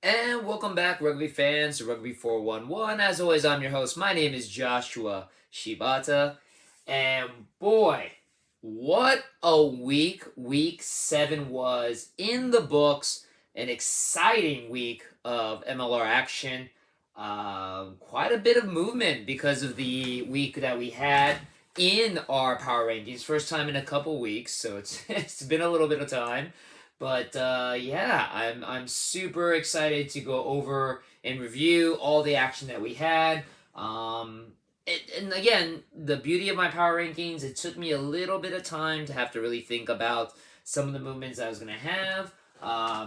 And welcome back, rugby fans, to Rugby411. As always, I'm your host. My name is Joshua Shibata. And boy, what a week 7 was in the books. An exciting week of MLR action. Quite a bit of movement because of the week that we had in our power rankings. First time in a couple weeks, so it's been a little bit of time. But yeah, I'm super excited to go over and review all the action that we had. And again, the beauty of my power rankings, it took me a little bit of time to have to really think about some of the movements I was gonna have.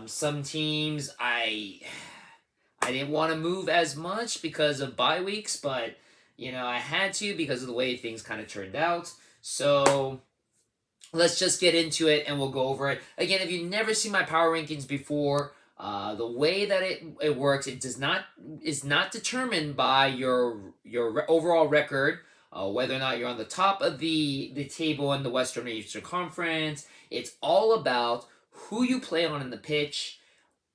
Some teams I didn't want to move as much because of bye weeks, but I had to because of the way things kind of turned out. So let's just get into it and we'll go over it. Again, if you've never seen my power rankings before, the way that it works, is not determined by your overall record, whether or not you're on the top of the table in the Western or Eastern Conference. It's all about who you play on in the pitch,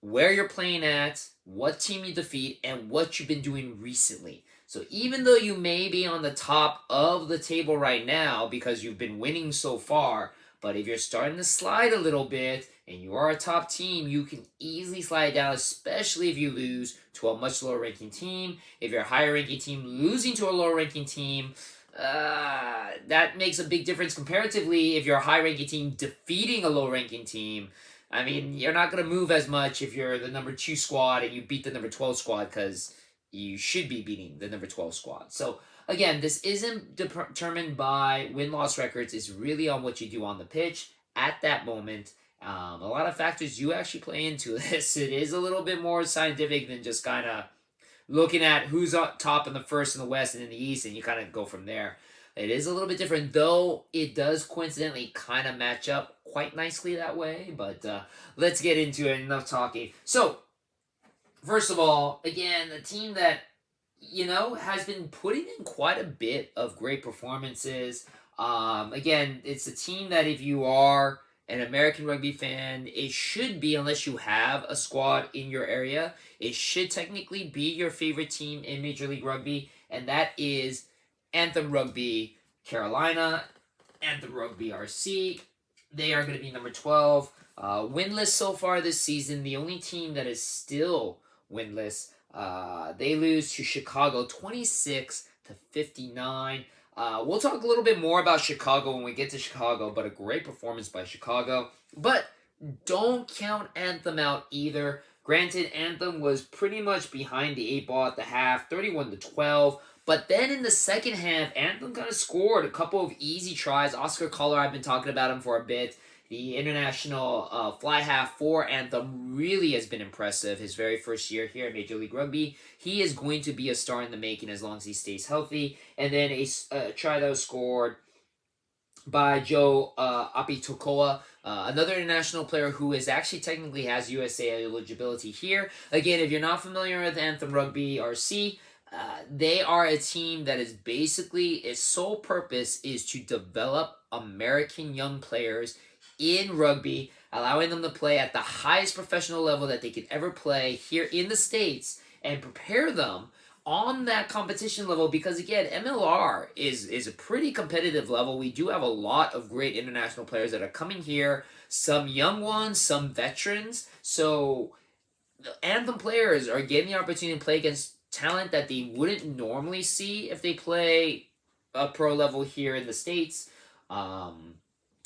where you're playing at, what team you defeat, and what you've been doing recently. So even though you may be on the top of the table right now because you've been winning so far, but if you're starting to slide a little bit and you are a top team, you can easily slide down, especially if you lose to a much lower ranking team. If you're a higher ranking team losing to a lower ranking team, that makes a big difference comparatively if you're a high ranking team defeating a low ranking team. I mean, you're not going to move as much if you're the number 2 squad and you beat the number 12 squad because you should be beating the number 12 squad. So, again, this isn't determined by win-loss records. It's really on what you do on the pitch at that moment. A lot of factors do actually play into this. It is a little bit more scientific than just kind of looking at who's up top in the first in the west and in the east, and you kind of go from there. It is a little bit different, though it does coincidentally kind of match up quite nicely that way. But let's get into it. Enough talking. So, first of all, again, the team that, has been putting in quite a bit of great performances. Again, it's a team that if you are an American rugby fan, it should be, unless you have a squad in your area, it should technically be your favorite team in Major League Rugby, and that is Anthem Rugby Carolina, Anthem Rugby RC. They are going to be number 12. Winless so far this season. The only team that is still winless. They lose to Chicago 26-59. We'll talk a little bit more about Chicago when we get to Chicago, but a great performance by Chicago. But don't count Anthem out either. Granted, Anthem was pretty much behind the 8 ball at the half, 31-12. But then in the second half, Anthem kind of scored a couple of easy tries. Oscar Collar, I've been talking about him for a bit. The international fly half for Anthem really has been impressive. His very first year here at Major League Rugby. He is going to be a star in the making as long as he stays healthy. And then a try that was scored by Joe Apitokoa, another international player who is actually technically has USA eligibility here. Again, if you're not familiar with Anthem Rugby RC, they are a team that is basically, its sole purpose is to develop American young players in rugby, allowing them to play at the highest professional level that they could ever play here in the States and prepare them on that competition level because, again, MLR is a pretty competitive level. We do have a lot of great international players that are coming here, some young ones, some veterans. So the Anthem players are getting the opportunity to play against talent that they wouldn't normally see if they play a pro level here in the States.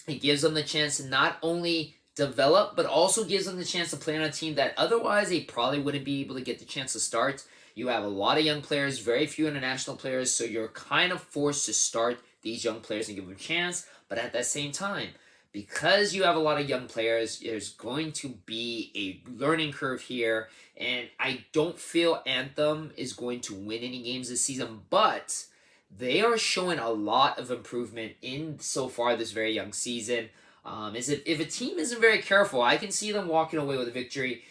It gives them the chance to not only develop, but also gives them the chance to play on a team that otherwise they probably wouldn't be able to get the chance to start. You have a lot of young players, very few international players, so you're kind of forced to start these young players and give them a chance. But at that same time, because you have a lot of young players, there's going to be a learning curve here, and I don't feel Anthem is going to win any games this season, but they are showing a lot of improvement in so far this very young season. If a team isn't very careful, I can see them walking away with a victory.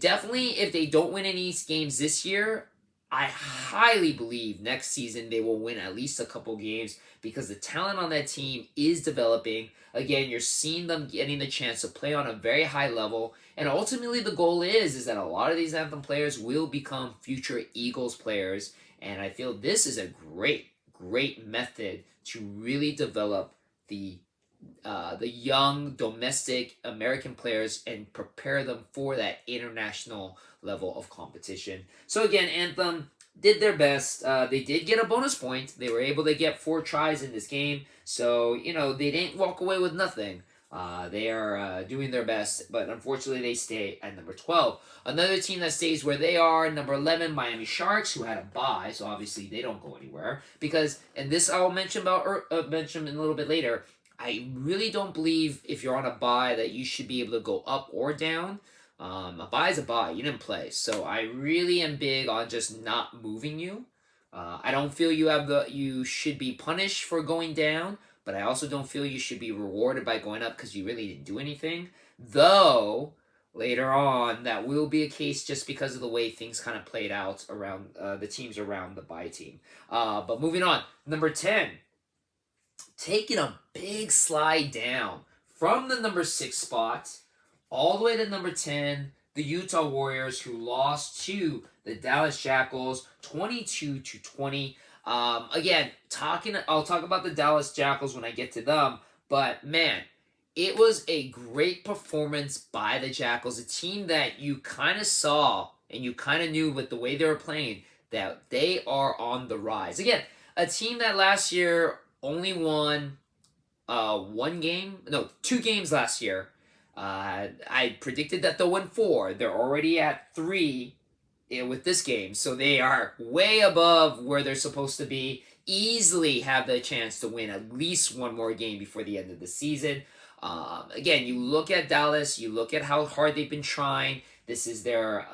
Definitely, if they don't win any games this year, I highly believe next season they will win at least a couple games because the talent on that team is developing. Again, you're seeing them getting the chance to play on a very high level, and ultimately the goal is that a lot of these Anthem players will become future Eagles players, and I feel this is a great method to really develop the young domestic American players and prepare them for that international level of competition. So again, Anthem did their best. They did get a bonus point. They were able to get 4 tries in this game. So, they didn't walk away with nothing. They are doing their best, but unfortunately they stay at number 12. Another team that stays where they are, number 11, Miami Sharks, who had a bye, so obviously they don't go anywhere. Because, and this I'll mention mention in a little bit later, I really don't believe if you're on a bye that you should be able to go up or down. A bye is a bye. You didn't play. So I really am big on just not moving you. I don't feel you should be punished for going down, but I also don't feel you should be rewarded by going up because you really didn't do anything. Though, later on, that will be a case just because of the way things kind of played out around the teams around the bye team. But moving on, number 10. Taking a big slide down from the number 6 spot all the way to number 10, the Utah Warriors, who lost to the Dallas Jackals 22-20. Again, I'll talk about the Dallas Jackals when I get to them, but man, it was a great performance by the Jackals, a team that you kind of saw and you kind of knew with the way they were playing that they are on the rise. Again, a team that last year only won 2 games last year. I predicted that they'll win 4. They're already at 3 with this game, so they are way above where they're supposed to be. Easily have the chance to win at least 1 more game before the end of the season. Again, you look at Dallas, you look at how hard they've been trying. This is their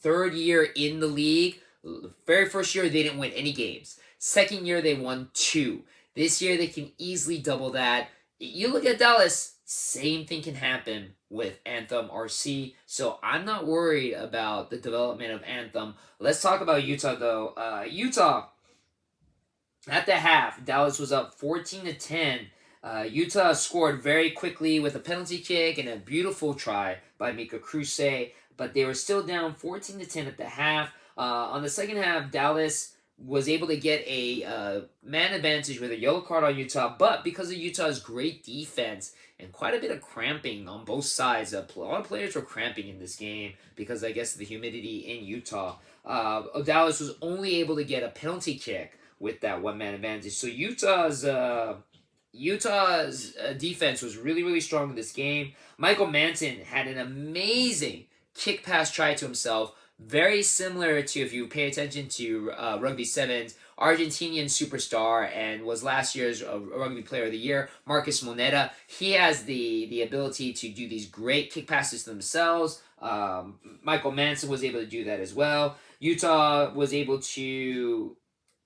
3rd year in the league. The very first year, they didn't win any games. Second year, they won 2. This year, they can easily double that. You look at Dallas, same thing can happen with Anthem RC. So I'm not worried about the development of Anthem. Let's talk about Utah, though. Utah, at the half, Dallas was up 14-10. Utah scored very quickly with a penalty kick and a beautiful try by Mika Kruse, but they were still down 14-10 at the half. On the second half, Dallas was able to get a man advantage with a yellow card on Utah, but because of Utah's great defense and quite a bit of cramping on both sides, a lot of players were cramping in this game because I guess of the humidity in Utah. Dallas was only able to get a penalty kick with that one-man advantage. So Utah's defense was really strong in this game. Michael Manton had an amazing kick pass try to himself, very similar to, if you pay attention to Rugby411's Argentinian superstar and was last year's Rugby Player of the Year, Marcus Moneta. He has the ability to do these great kick passes themselves. Michael Manson was able to do that as well. Utah was able to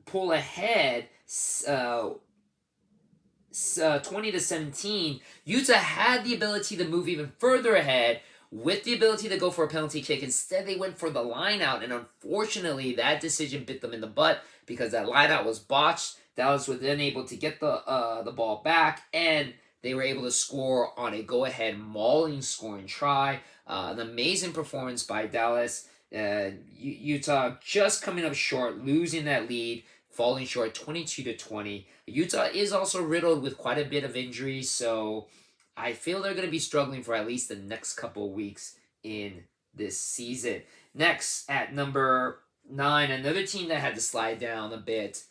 pull ahead 20-17. Utah had the ability to move even further ahead with the ability to go for a penalty kick. Instead, they went for the line out, and unfortunately, that decision bit them in the butt because that line out was botched. Dallas was then able to get the ball back, and they were able to score on a go-ahead mauling scoring try. An amazing performance by Dallas. Utah just coming up short, losing that lead, falling short 22-20. Utah is also riddled with quite a bit of injuries, so I feel they're going to be struggling for at least the next couple of weeks in this season. Next, at number 9, another team that had to slide down a bit,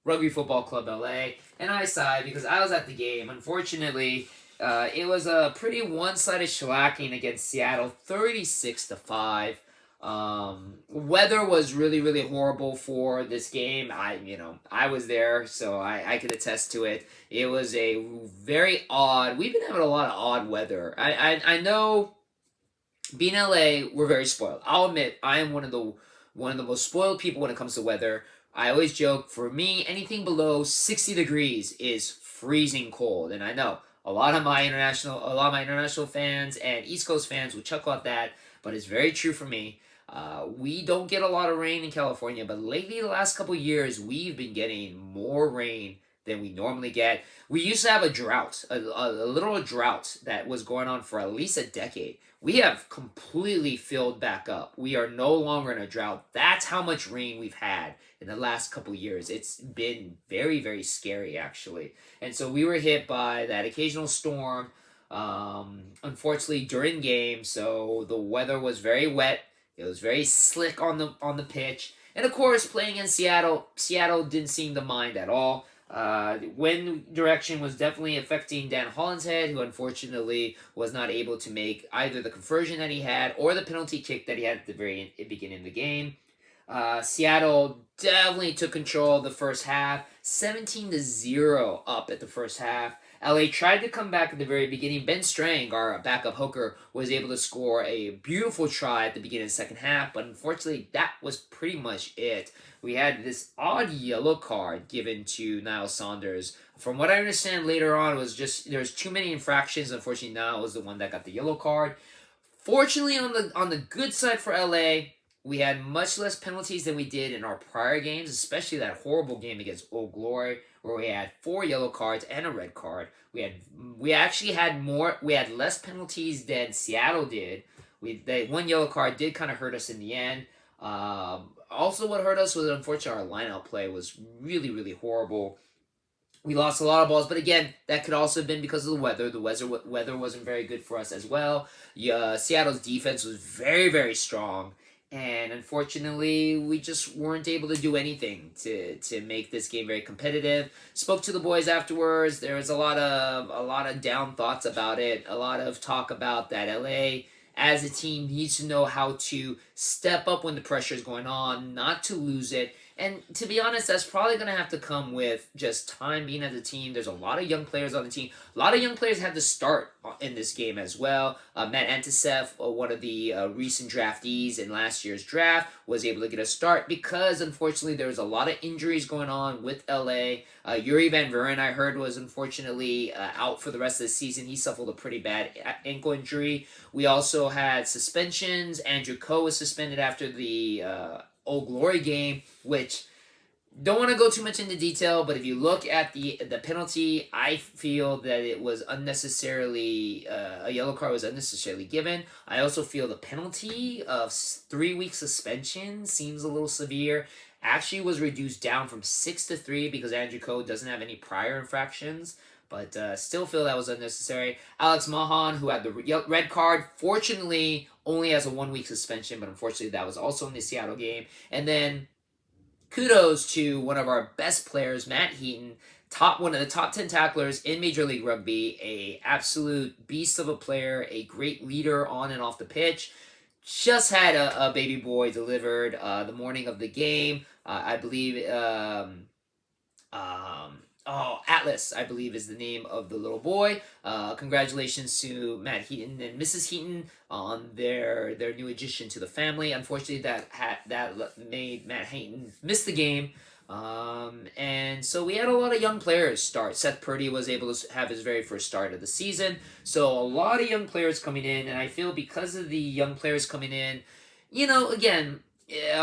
Rugby Football Club LA. And I sighed because I was at the game. Unfortunately, it was a pretty one-sided shellacking against Seattle, 36-5. Weather was really horrible for this game. I was there, so I could attest to it. It was a very odd. We've been having a lot of odd weather. I know, being LA, we're very spoiled. I'll admit, I am one of the most spoiled people when it comes to weather. I always joke, for me, anything below 60 degrees is freezing cold, and I know a lot of my international fans and East Coast fans will chuckle at that, but it's very true for me. We don't get a lot of rain in California, but lately, the last couple years, we've been getting more rain than we normally get. We used to have a drought, a literal drought that was going on for at least a decade. We have completely filled back up. We are no longer in a drought. That's how much rain we've had in the last couple years. It's been very, very scary, actually. And so we were hit by that occasional storm, unfortunately, during game. So the weather was very wet. It was very slick on the pitch. And of course, playing in Seattle, Seattle didn't seem to mind at all. Wind direction was definitely affecting Dan Hollinshead, who unfortunately was not able to make either the conversion that he had or the penalty kick that he had at the very beginning of the game. Seattle definitely took control of the first half, 17-0 up at the first half. LA tried to come back at the very beginning. Ben Strang, our backup hooker, was able to score a beautiful try at the beginning of the second half, but unfortunately, that was pretty much it. We had this odd yellow card given to Niall Saunders. From what I understand later on, it was just there was too many infractions. Unfortunately, Niall was the one that got the yellow card. Fortunately, on the good side for LA, we had much less penalties than we did in our prior games, especially that horrible game against Old Glory, where we had 4 yellow cards and a red card. We had less penalties than Seattle did. That one yellow card did kind of hurt us in the end. Also, what hurt us was, unfortunately, our lineout play was really, really horrible. We lost a lot of balls, but again, that could also have been because of the weather. The weather wasn't very good for us as well. Seattle's defense was very, very strong. And unfortunately, we just weren't able to do anything to make this game very competitive. Spoke to the boys afterwards. There was a lot of down thoughts about it. A lot of talk about that LA as a team needs to know how to step up when the pressure is going on, not to lose it. And to be honest, that's probably going to have to come with just time being as a team. There's a lot of young players on the team. A lot of young players had to start in this game as well. Matt Antisev, one of the recent draftees in last year's draft, was able to get a start because, unfortunately, there was a lot of injuries going on with LA. Yuri Van Vuren, I heard, was unfortunately out for the rest of the season. He suffered a pretty bad ankle injury. We also had suspensions. Andrew Coe was suspended after the Old Glory game, which don't want to go too much into detail, but if you look at the penalty, I feel that it was unnecessarily a yellow card was unnecessarily given. I also feel the penalty of 3-week suspension seems a little severe. Actually was reduced down from 6 to 3 because Andrew Coe doesn't have any prior infractions. But still feel that was unnecessary. Alex Mahan, who had the red card, fortunately only has a 1-week suspension, but unfortunately that was also in the Seattle game. And then kudos to one of our best players, Matt Heaton, one of the top 10 tacklers in Major League Rugby, a absolute beast of a player, a great leader on and off the pitch. Just had a baby boy delivered the morning of the game. I believe... Atlas, I believe, is the name of the little boy. Congratulations to Matt Heaton and Mrs. Heaton on their new addition to the family. Unfortunately, that made Matt Heaton miss the game. And so we had a lot of young players start. Seth Purdy was able to have his very first start of the season. So a lot of young players coming in, and I feel because of the young players coming in, again,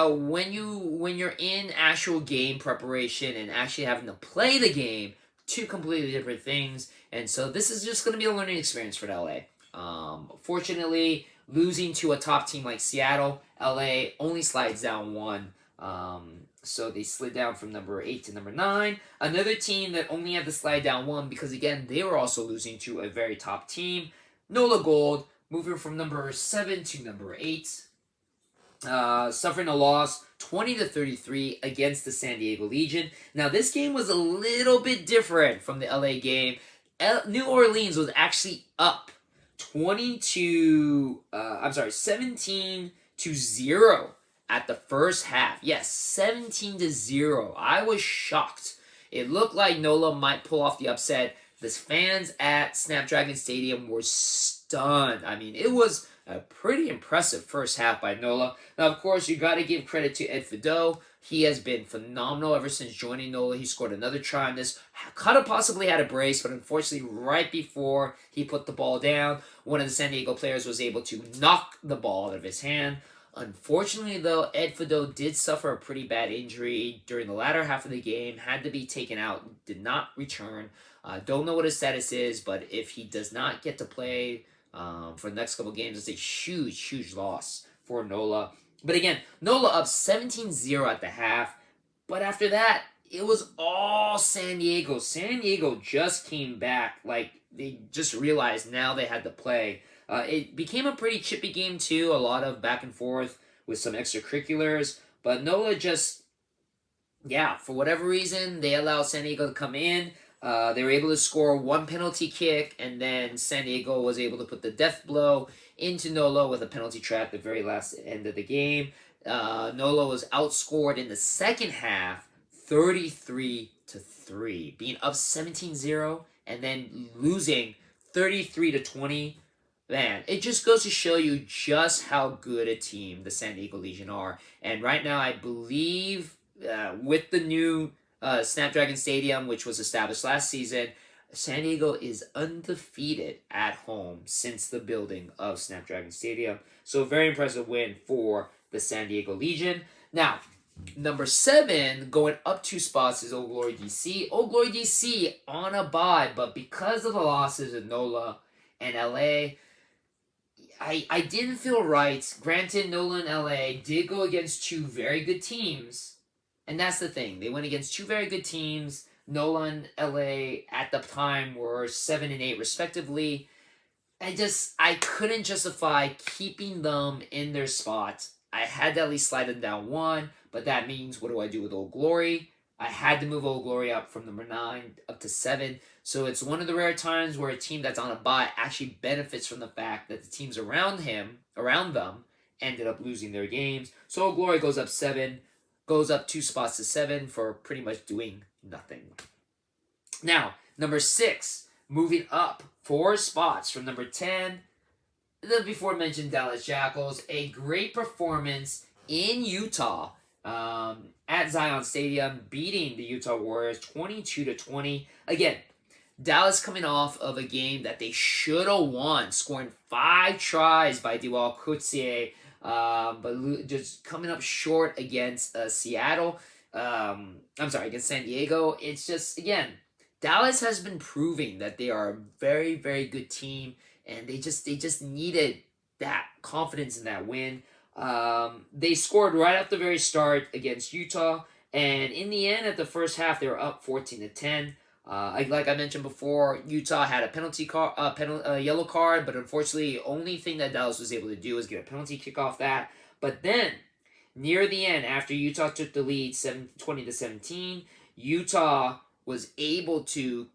when you're in actual game preparation and actually having to play the game, 2 completely different things. And so this is just going to be a learning experience for LA. Fortunately, losing to a top team like Seattle, LA only slides down 1. So they slid down from number 8 to number 9. Another team that only had to slide down 1 because, again, they were also losing to a very top team. NOLA Gold, moving from number 7 to number 8. Suffering a loss 20-33 against the San Diego Legion. Now, this game was a little bit different from the LA game. New Orleans was actually up 17-0 at the first half. Yes, 17-0. I was shocked. It looked like NOLA might pull off the upset. The fans at Snapdragon Stadium were stunned. I mean, it was a pretty impressive first half by NOLA. Now, of course, you got to give credit to Ed Fideau. He has been phenomenal ever since joining NOLA. He scored another try on this. Could have possibly had a brace, but unfortunately, right before he put the ball down, one of the San Diego players was able to knock the ball out of his hand. Unfortunately, though, Ed Fido did suffer a pretty bad injury during the latter half of the game, had to be taken out, did not return. Don't know what his status is, but if he does not get to play for the next couple games, it's a huge, huge loss for NOLA. But again, NOLA up 17-0 at the half, but after that, it was all San Diego. San Diego just came back, like they just realized now they had to play. It became a pretty chippy game too, a lot of back and forth with some extracurriculars, but NOLA just, yeah, for whatever reason, they allowed San Diego to come in. They were able to score one penalty kick, and then San Diego was able to put the death blow into NOLA with a penalty trap at the very last end of the game. NOLA was outscored in the second half 33-3, being up 17-0 and then losing 33-20. Man, it just goes to show you just how good a team the San Diego Legion are. And right now, I believe with the new Snapdragon Stadium, which was established last season, San Diego is undefeated at home since the building of Snapdragon Stadium. So a very impressive win for the San Diego Legion. Now, number 7, going up 2 spots, is Old Glory DC. Old Glory DC on a bye, but because of the losses in NOLA and LA, I didn't feel right. Granted, NOLA and LA did go against 2 very good teams, and that's the thing. They went against 2 very good teams. NOLA and LA at the time were 7 and 8 respectively. I couldn't justify keeping them in their spot. I had to at least slide them down 1, but that means what do I do with Old Glory? I had to move Old Glory up from number 9 up to 7. So it's one of the rare times where a team that's on a bye actually benefits from the fact that the teams around them, ended up losing their games. So Old Glory goes up 7, goes up 2 spots to 7 for pretty much doing nothing. Now, number 6, moving up 4 spots from number 10, the before mentioned Dallas Jackals. A great performance in Utah at Zion Stadium, beating the Utah Warriors 22-20. Again, Dallas coming off of a game that they should have won, scoring 5 tries by Diwal Kutsier, but just coming up short against Seattle. Against San Diego. It's just, again, Dallas has been proving that they are a very, very good team, and they just needed that confidence in that win. They scored right at the very start against Utah, and in the end, at the first half, they were up 14-10. Like I mentioned before, Utah had a yellow card, but unfortunately, the only thing that Dallas was able to do was get a penalty kick off that. But then, near the end, after Utah took the lead 20-17, Utah was able to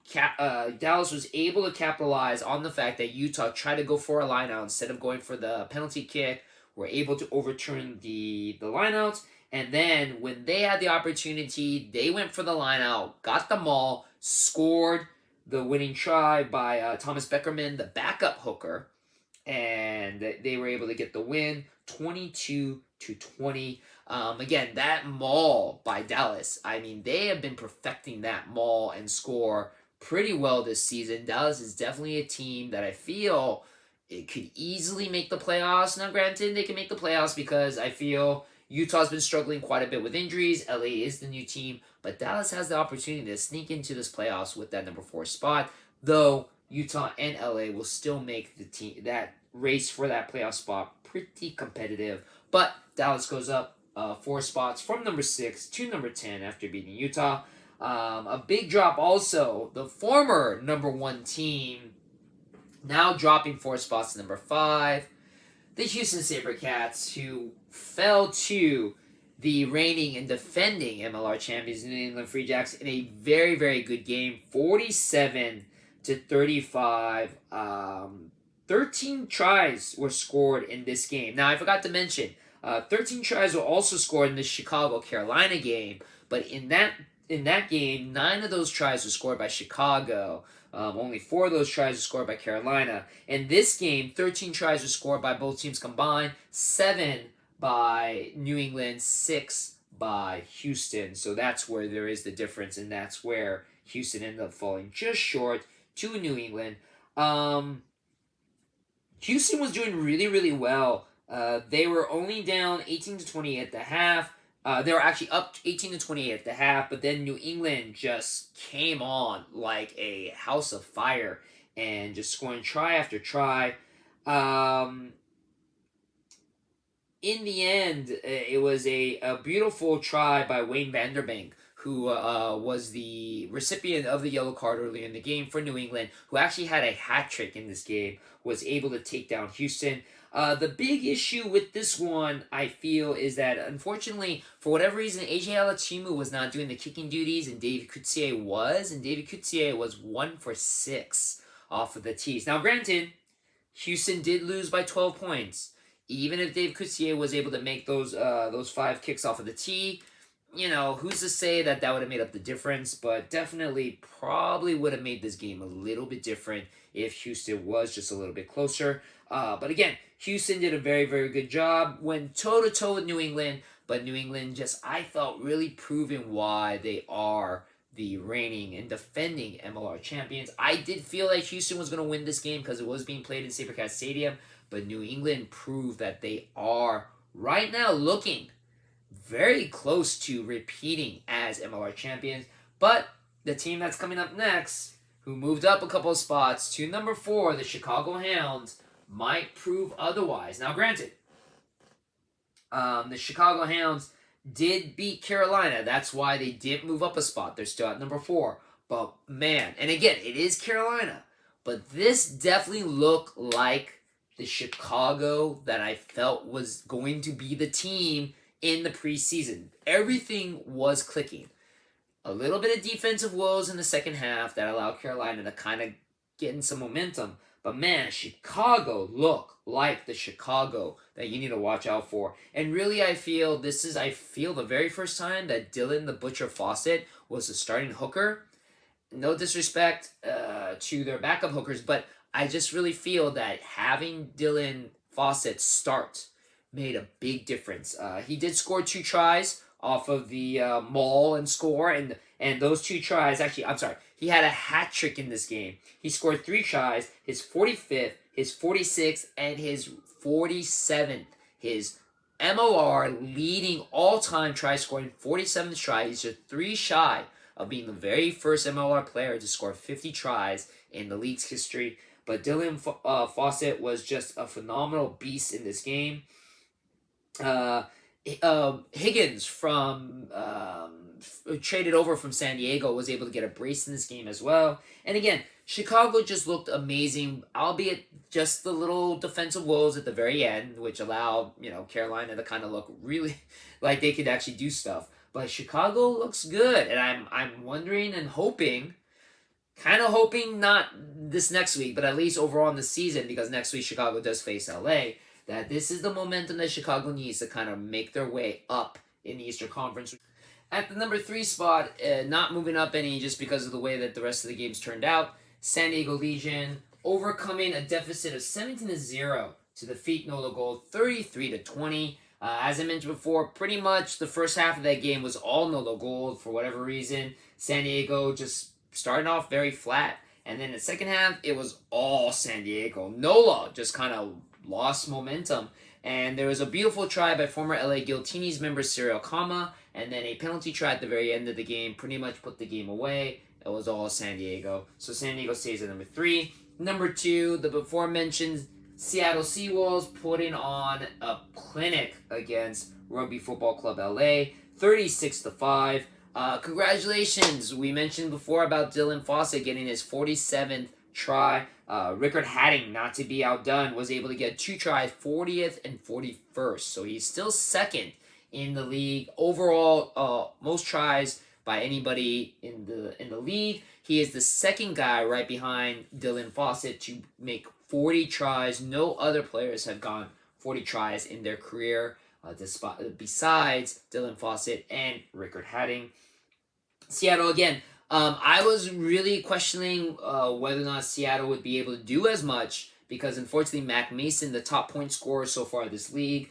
Dallas was able to capitalize on the fact that Utah tried to go for a lineout instead of going for the penalty kick. Were able to overturn the lineouts, and then when they had the opportunity, they went for the lineout, got the maul, scored the winning try by Thomas Beckerman, the backup hooker, and they were able to get the win 22-20. Again, that maul by Dallas, I mean, they have been perfecting that maul and score pretty well this season. Dallas is definitely a team that I feel it could easily make the playoffs. Now, granted, they can make the playoffs because I feel Utah's been struggling quite a bit with injuries. LA is the new team, but Dallas has the opportunity to sneak into this playoffs with that number 4 spot, though Utah and LA will still make that race for that playoff spot pretty competitive. But Dallas goes up 4 spots from number 6 to number 10 after beating Utah. A big drop also, the former number 1 team, now dropping 4 spots to number 5. The Houston SaberCats, who fell to the reigning and defending MLR champions, New England Free Jacks, in a very, very good game, 47-35. 13 tries were scored in this game. Now, I forgot to mention, 13 tries were also scored in the Chicago-Carolina game, but in that game, 9 of those tries were scored by Chicago. Only 4 of those tries were scored by Carolina. In this game, 13 tries were scored by both teams combined, 7 by New England, 6 by Houston. So that's where there is the difference, and that's where Houston ended up falling just short to New England. Houston was doing really, really well They were only down 18-28 at the half. They were actually up 18-28 at the half, but then New England just came on like a house of fire and just scoring try after try. In the end, it was a beautiful try by Wayne Vanderbank, who was the recipient of the yellow card earlier in the game for New England, who actually had a hat trick in this game, was able to take down Houston. The big issue with this one, I feel, is that unfortunately, for whatever reason, AJ Alachimu was not doing the kicking duties, and David Coutier was, and David Coutier was 1 for 6 off of the tees. Now, granted, Houston did lose by 12 points. Even if Dave Coutier was able to make those 5 kicks off of the tee, who's to say that would have made up the difference? But definitely probably would have made this game a little bit different if Houston was just a little bit closer. But again, Houston did a very, very good job. Went toe-to-toe with New England, but New England just, I felt, really proving why they are the reigning and defending MLR champions. I did feel like Houston was going to win this game because it was being played in SaberCat Stadium, but New England proved that they are right now looking very close to repeating as MLR champions. But the team that's coming up next, who moved up a couple of spots to number 4, the Chicago Hounds, might prove otherwise. Now, granted, the Chicago Hounds did beat Carolina. That's why they didn't move up a spot. They're still at number 4. But, man, and again, it is Carolina. But this definitely looked like the Chicago that I felt was going to be the team in the preseason. Everything was clicking. A little bit of defensive woes in the second half that allowed Carolina to kind of get in some momentum. But man, Chicago looked like the Chicago that you need to watch out for. And really, I feel the very first time that Dylan the Butcher Fawcett was the starting hooker. No disrespect to their backup hookers, but I just really feel that having Dylan Fawcett start made a big difference. He did score 2 tries off of the maul and score, and those 2 tries, actually, I'm sorry, he had a hat trick in this game. He scored 3 tries, his 45th, his 46th, and his 47th. His MLR leading all-time try scoring 47th try. He's just 3 shy of being the very first MLR player to score 50 tries in the league's history. But Dylan Fawcett was just a phenomenal beast in this game. Higgins from traded over from San Diego was able to get a brace in this game as well. And again, Chicago just looked amazing, albeit just the little defensive woes at the very end, which allowed Carolina to kind of look really like they could actually do stuff. But Chicago looks good, and I'm wondering and hoping. Kind of hoping not this next week, but at least overall in the season, because next week Chicago does face LA, that this is the momentum that Chicago needs to kind of make their way up in the Eastern Conference. At the number 3 spot, not moving up any just because of the way that the rest of the games turned out, San Diego Legion overcoming a deficit of 17-0 to defeat NOLA Gold 33-20. As I mentioned before, pretty much the first half of that game was all NOLA Gold for whatever reason. San Diego just starting off very flat, and then in the second half, it was all San Diego. NOLA just kind of lost momentum, and there was a beautiful try by former LA Guillotines member Cyril Kama, and then a penalty try at the very end of the game pretty much put the game away. It was all San Diego. So San Diego stays at number 3. Number 2, the before-mentioned Seattle Seawolves putting on a clinic against Rugby Football Club LA, 36-5. Congratulations. We mentioned before about Dylan Fawcett getting his 47th try. Rickard Hatting, not to be outdone, was able to get 2 tries, 40th and 41st. So he's still second in the league. Overall, most tries by anybody in the league. He is the second guy right behind Dylan Fawcett to make 40 tries. No other players have gone 40 tries in their career besides Dylan Fawcett and Rickard Hatting. Seattle, again, I was really questioning whether or not Seattle would be able to do as much because, unfortunately, Mac Mason, the top point scorer so far in this league,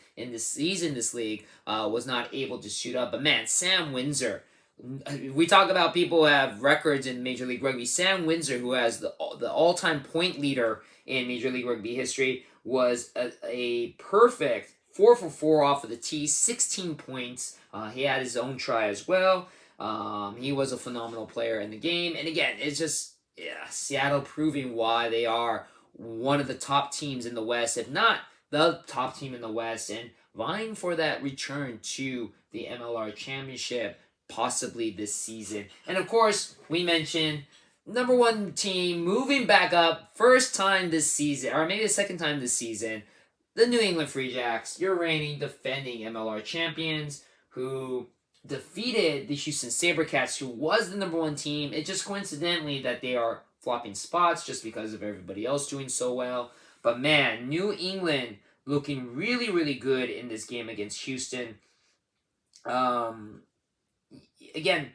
was not able to shoot up. But, man, Sam Windsor, we talk about people who have records in Major League Rugby. Sam Windsor, who has the all-time point leader in Major League Rugby history, was a perfect 4 for 4 off of the tee, 16 points. He had his own try as well. He was a phenomenal player in the game. And again, it's just Seattle proving why they are one of the top teams in the West, if not the top team in the West, and vying for that return to the MLR Championship possibly this season. And of course, we mentioned number one team moving back up, first time this season, or maybe the second time this season, the New England Free Jacks, your reigning defending MLR champions, who defeated the Houston SaberCats, who was the number one team. It's just coincidentally that they are flopping spots just because of everybody else doing so well. But man, New England looking really, really good in this game against Houston. Again,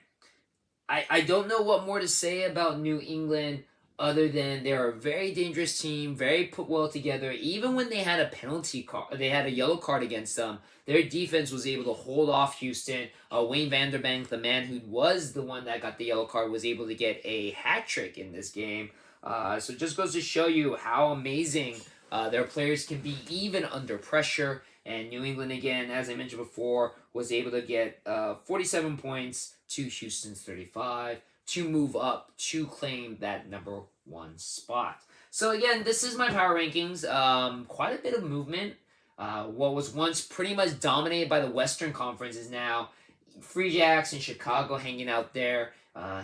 I don't know what more to say about New England other than they're a very dangerous team, very put well together. Even when they had a penalty card, they had a yellow card against them, their defense was able to hold off Houston. Wayne Vanderbank, the man who was the one that got the yellow card, was able to get a hat trick in this game. So it just goes to show you how amazing their players can be even under pressure. And New England, again, as I mentioned before, was able to get 47 points to Houston's 35 to move up to claim that number one spot. So again, this is my power rankings. Quite a bit of movement. What was once pretty much dominated by the Western Conference is now Free Jacks and Chicago hanging out there.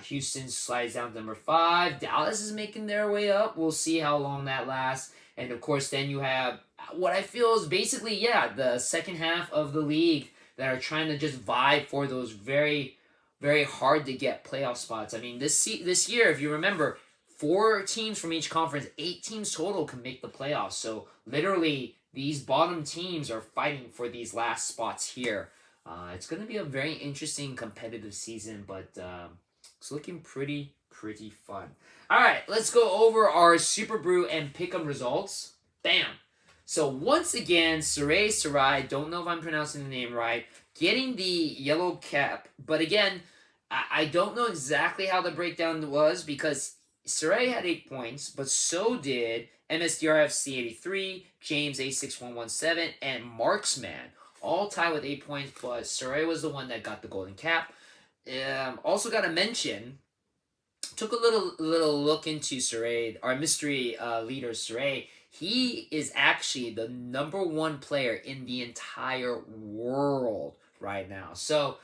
Houston slides down to number 5. Dallas is making their way up. We'll see how long that lasts. And of course, then you have what I feel is basically, the second half of the league that are trying to just vie for those very, very hard to get playoff spots. I mean, this year, if you remember, 4 teams from each conference, 8 teams total can make the playoffs. So literally, these bottom teams are fighting for these last spots here. It's going to be a very interesting competitive season, but it's looking pretty fun. All right, let's go over our SuperBru and Pick'em results. Bam! So once again, Sarai, don't know if I'm pronouncing the name right, getting the yellow cap. But again, I don't know exactly how the breakdown was because Sarai had 8 points, but so did MSDRFC 83, James A6117, and Marksman. All tied with 8 points, but Sarai was the one that got the golden cap. Also got to mention, took a little look into Sarai, our mystery leader Sarai. He is actually the number 1 player in the entire world right now. So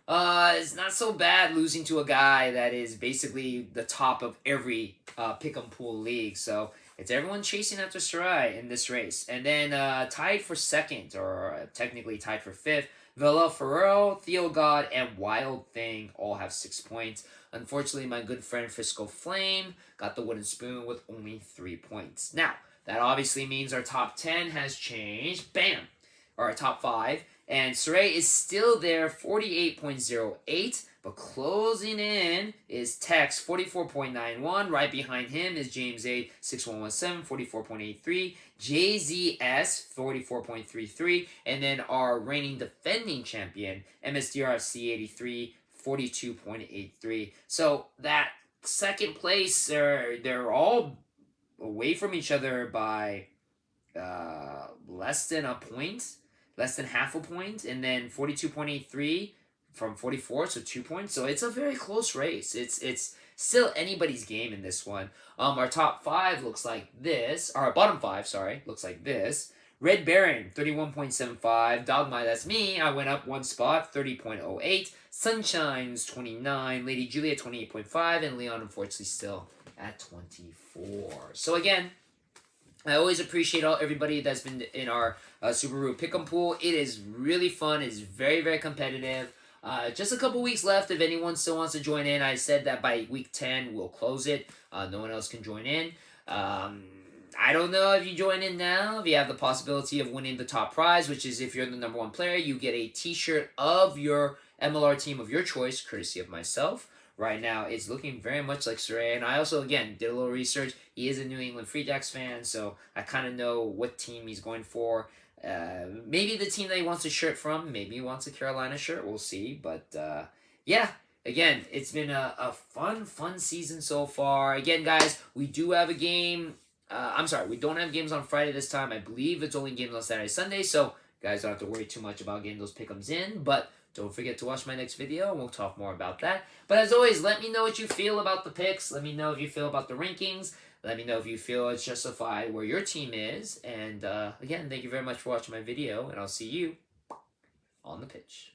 it's not so bad losing to a guy that is basically the top of every pick'em pool league. So it's everyone chasing after Sarai in this race. And then tied for second, or technically tied for 5th, Villa Ferrero, Theo God, and Wild Thing all have 6 points. Unfortunately, my good friend Frisco Flame got the wooden spoon with only 3 points. Now, that obviously means our top 10 has changed. Bam! Or our top 5. And Sarai is still there, 48.08. But closing in is Tex, 44.91. Right behind him is James A, 6117, 44.83. JZS, 44.33. And then our reigning defending champion, MSDRFC 83, 42.83. So that second place, they're all away from each other by less than a point, less than half a point, and then 42.83 from 44, so 2 points. So it's a very close race. It's still anybody's game in this one. Our top 5 looks like this. Our bottom 5, sorry, looks like this. Red Baron, 31.75. Dogma, that's me. I went up 1 spot, 30.08. Sunshine's 29. Lady Julia, 28.5. And Leon, unfortunately, still at 24. So again, I always appreciate everybody that's been in our SuperBru Pick'em pool. It is really fun. It's very, very competitive. Just a couple weeks left if anyone still wants to join in. I said that by week 10 we'll close it. No one else can join in. I don't know if you join in now, if you have the possibility of winning the top prize, which is if you're the number 1 player, you get a t-shirt of your MLR team of your choice, courtesy of myself. Right now, it's looking very much like Sarai. And I also, again, did a little research. He is a New England Free Jacks fan, so I kind of know what team he's going for. Maybe the team that he wants a shirt from. Maybe he wants a Carolina shirt. We'll see. But, yeah, again, it's been a fun season so far. Again, guys, we do have a game I'm sorry, we don't have games on Friday this time. I believe it's only games on Saturday, Sunday, so guys don't have to worry too much about getting those pick'ems in. But don't forget to watch my next video, and we'll talk more about that. But as always, let me know what you feel about the picks. Let me know if you feel about the rankings. Let me know if you feel it's justified where your team is. And again, thank you very much for watching my video, and I'll see you on the pitch.